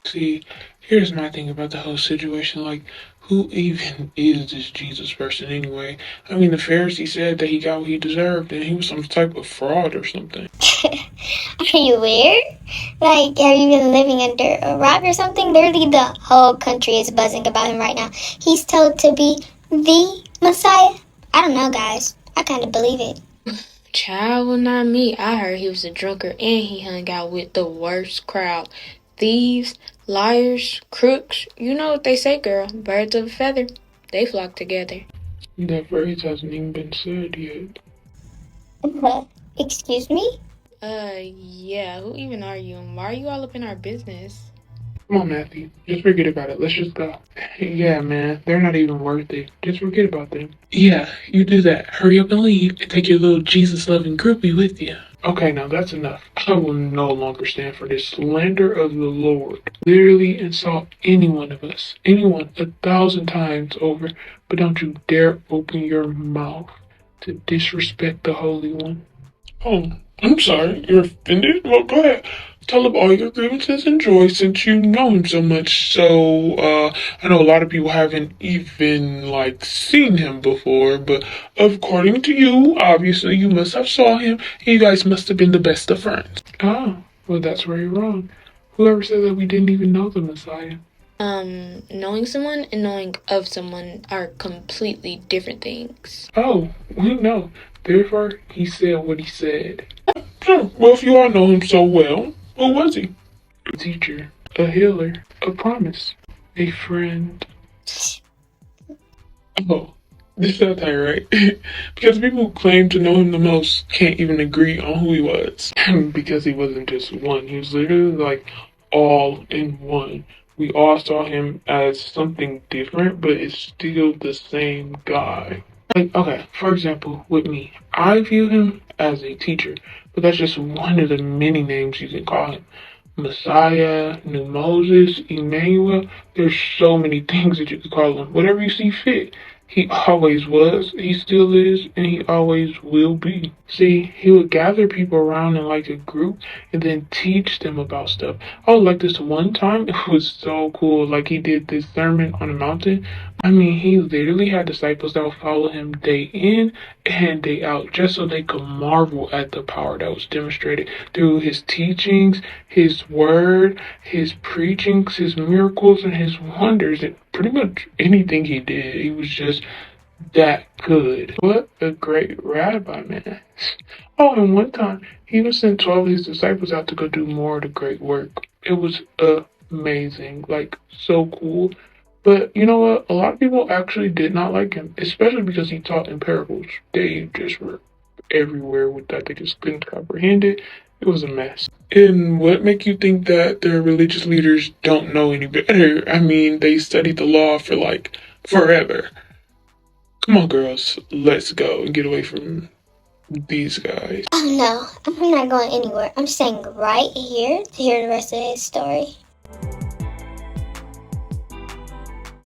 See, here's my thing about the whole situation. Like, who even is this Jesus person anyway? I mean, the Pharisee said that he got what he deserved and he was some type of fraud or something. Are you weird? Like, have you been living under a rock or something? Literally, the whole country is buzzing about him right now. He's told to be the Messiah. I don't know, guys. I kind of believe it. Child, well, not me. I heard he was a drunkard and he hung out with the worst crowd. Thieves, liars, crooks. You know what they say, girl. Birds of a feather. They flock together. That phrase hasn't even been said yet. Excuse me? Yeah, who even are you? And why are you all up in our business? Come on, Matthew. Just forget about it. Let's just go. Yeah, man. They're not even worth it. Just forget about them. Yeah, you do that. Hurry up and leave and take your little Jesus-loving groupie with you. Okay, now that's enough. I will no longer stand for this slander of the Lord. Literally insult any one of us. Anyone 1,000 times over. But don't you dare open your mouth to disrespect the Holy One. Oh, I'm sorry. You're offended? Well, go ahead. Tell him all your grievances and joys since you know him so much. So, I know a lot of people haven't even, seen him before, but according to you, obviously you must have saw him. You guys must have been the best of friends. Oh, well, that's where you're wrong. Whoever said that we didn't even know the Messiah? Knowing someone and knowing of someone are completely different things. Oh, we know. Therefore, he said what he said. Sure. Well, if you all know him so well, who was he? A teacher, a healer, a promise, a friend. Oh, this not that right? Because people who claim to know him the most can't even agree on who he was. Because he wasn't just one. He was literally all in one. We all saw him as something different, but it's still the same guy. Okay, for example, with me, I view him as a teacher, but that's just one of the many names you can call him. Messiah, New Moses, Emmanuel. There's so many things that you could call him. Whatever you see fit. He always was, he still is, and he always will be. See, he would gather people around in a group and then teach them about stuff. I was like this one time. It was so cool. He did this sermon on a mountain. I mean, he literally had disciples that would follow him day in and day out just so they could marvel at the power that was demonstrated through his teachings, his word, his preachings, his miracles, and his wonders. And pretty much anything he did, he was just that good. What a great rabbi, man. Oh, and one time, he even sent 12 of his disciples out to go do more of the great work. It was amazing. So cool. But you know what? A lot of people actually did not like him, especially because he taught in parables. They just were everywhere with that. They just couldn't comprehend it. It was a mess. And what make you think that their religious leaders don't know any better? I mean, they studied the law for forever. Come on, girls, let's go and get away from these guys. Oh no, I'm not going anywhere. I'm staying right here to hear the rest of his story.